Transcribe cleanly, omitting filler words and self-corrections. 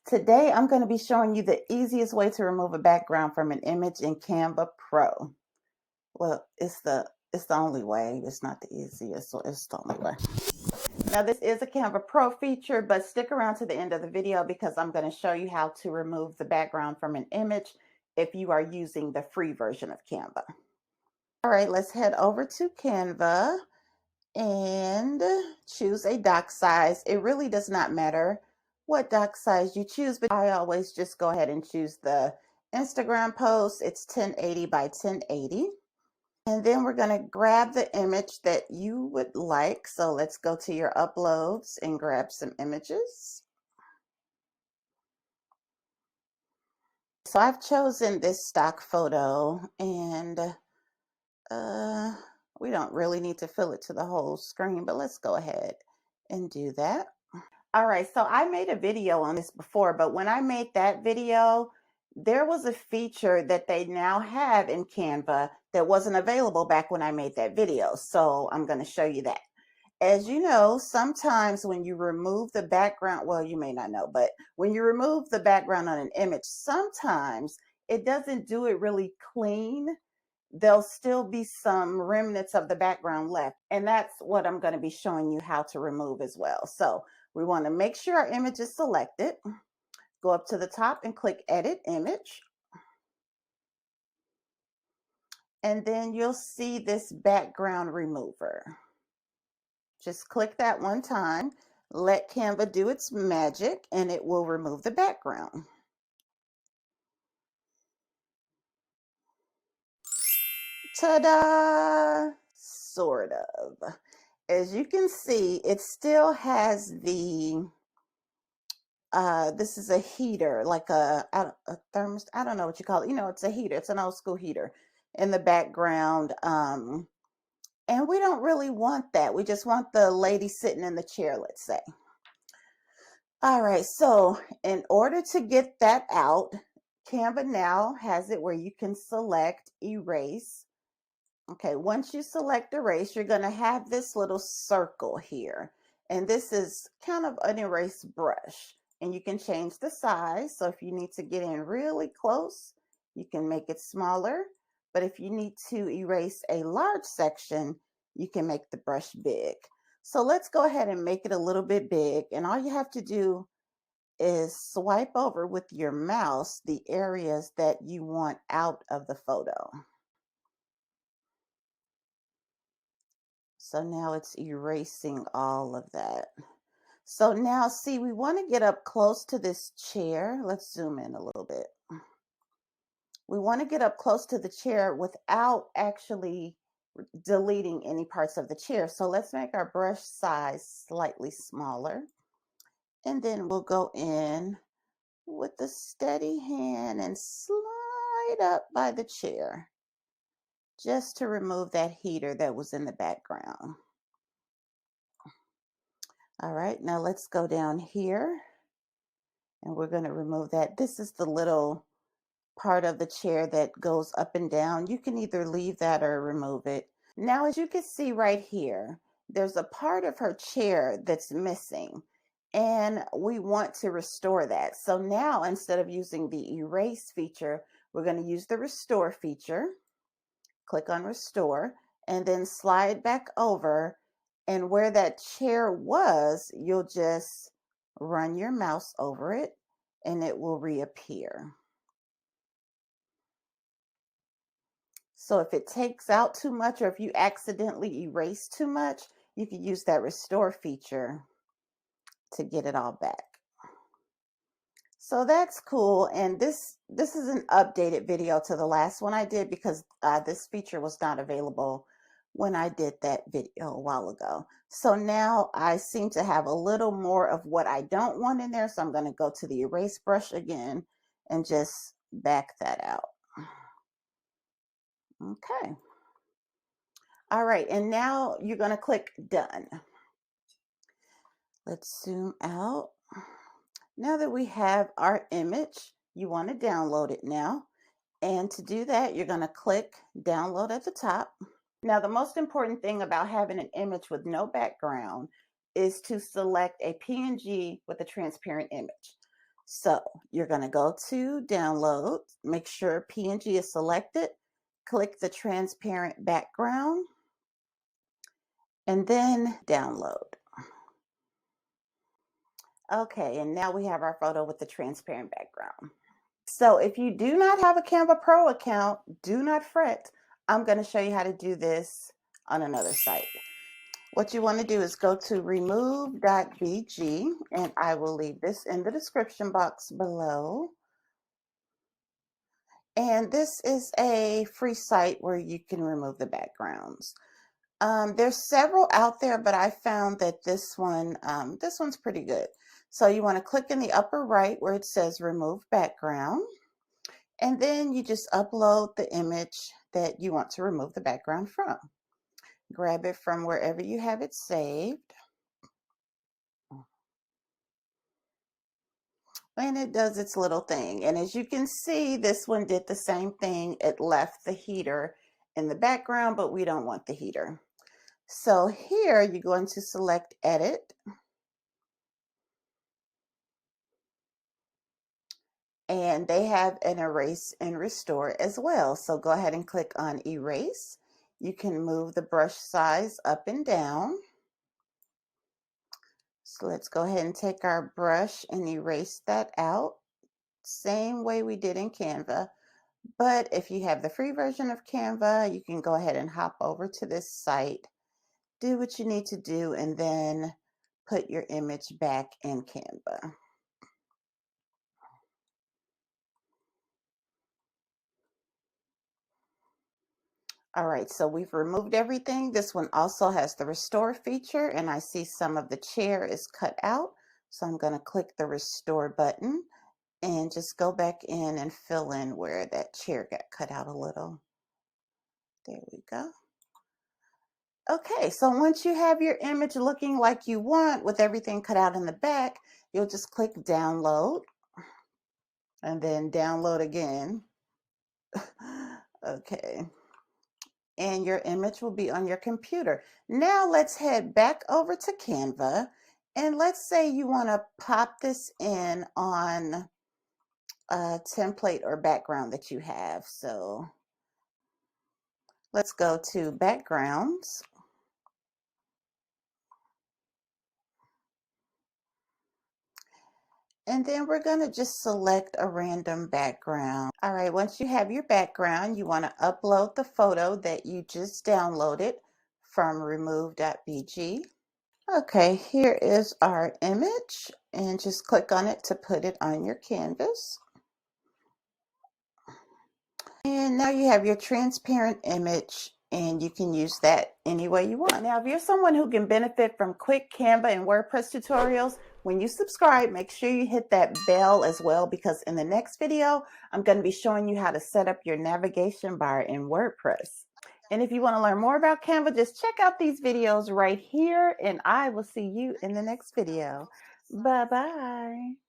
Today, I'm going to be showing you the easiest way to remove a background from an image in Canva Pro. Well, it's the only way. It's not the easiest, so it's the only way. Now, this is a Canva Pro feature, but stick around to the end of the video because I'm going to show you how to remove the background from an image if you are using the free version of Canva. All right, let's head over to Canva and choose a doc size. It really does not matter what doc size you choose, but I always just go ahead and choose the Instagram post. It's 1080 by 1080. And then we're going to grab the image that you would like. So let's go to your uploads and grab some images. So I've chosen this stock photo, and we don't really need to fill it to the whole screen, but let's go ahead and do that. All right, so I made a video on this before, but when I made that video, there was a feature that they now have in Canva that wasn't available back when I made that video. So I'm going to show you that. As you know, sometimes when you remove the background, well, you may not know, but when you remove the background on an image, sometimes it doesn't do it really clean. There'll still be some remnants of the background left. And that's what I'm going to be showing you how to remove as well. So we want to make sure our image is selected. Go up to the top and click Edit Image. And then you'll see this background remover. Just click that one time. Let Canva do its magic and it will remove the background. Ta-da! Sort of. As you can see, it still has the, this is a heater, like a thermostat, I don't know what you call it. You know, it's a heater. It's an old school heater in the background. And we don't really want that. We just want the lady sitting in the chair, let's say. All right, so in order to get that out, Canva now has it where you can select erase. Okay, once you select erase, you're going to have this little circle here. And this is kind of an erase brush. And you can change the size. So if you need to get in really close, you can make it smaller. But if you need to erase a large section, you can make the brush big. So let's go ahead and make it a little bit big. And all you have to do is swipe over with your mouse the areas that you want out of the photo. So now it's erasing all of that. So now see, we want to get up close to this chair. Let's zoom in a little bit. We want to get up close to the chair without actually deleting any parts of the chair. So let's make our brush size slightly smaller. And then we'll go in with a steady hand and slide up by the chair, just to remove that heater that was in the background. All right, now let's go down here and we're going to remove that. This is the little part of the chair that goes up and down. You can either leave that or remove it. Now, as you can see right here, there's a part of her chair that's missing and we want to restore that. So now instead of using the erase feature, we're going to use the restore feature. Click on restore and then slide back over, and where that chair was, you'll just run your mouse over it and it will reappear. So if it takes out too much or if you accidentally erase too much, you can use that restore feature to get it all back. So that's cool. And this is an updated video to the last one I did because this feature was not available when I did that video a while ago. So now I seem to have a little more of what I don't want in there. So I'm going to go to the erase brush again and just back that out. Okay. All right. And now you're going to click done. Let's zoom out. Now that we have our image, you want to download it now. And to do that, you're going to click download at the top. Now, the most important thing about having an image with no background is to select a PNG with a transparent image. So you're going to go to download, make sure PNG is selected, click the transparent background, and then download. Okay, and now we have our photo with the transparent background. So if you do not have a Canva Pro account, do not fret. I'm going to show you how to do this on another site. What you want to do is go to remove.bg, and I will leave this in the description box below. And this is a free site where you can remove the backgrounds. There's several out there, but I found that this one's pretty good. So you want to click in the upper right where it says remove background. And then you just upload the image that you want to remove the background from. Grab it from wherever you have it saved. And it does its little thing. And as you can see, this one did the same thing. It left the heater in the background, but we don't want the heater. So here you're going to select edit. And they have an erase and restore as well. So go ahead and click on erase. You can move the brush size up and down. So let's go ahead and take our brush and erase that out. Same way we did in Canva. But if you have the free version of Canva, you can go ahead and hop over to this site, do what you need to do, and then put your image back in Canva. All right, so we've removed everything. This one also has the restore feature, and I see some of the chair is cut out. So I'm going to click the restore button and just go back in and fill in where that chair got cut out a little. There we go. Okay, so once you have your image looking like you want with everything cut out in the back, you'll just click download and then download again. Okay. And your image will be on your computer. Now let's head back over to Canva, and let's say you want to pop this in on a template or background that you have. So let's go to backgrounds. And then we're going to just select a random background. All right, once you have your background, you want to upload the photo that you just downloaded from remove.bg. Okay, here is our image, and just click on it to put it on your canvas. And now you have your transparent image, and you can use that any way you want. Now, if you're someone who can benefit from quick Canva and WordPress tutorials, when you subscribe, make sure you hit that bell as well, because in the next video, I'm going to be showing you how to set up your navigation bar in WordPress. And if you want to learn more about Canva, just check out these videos right here, and I will see you in the next video. Bye-bye.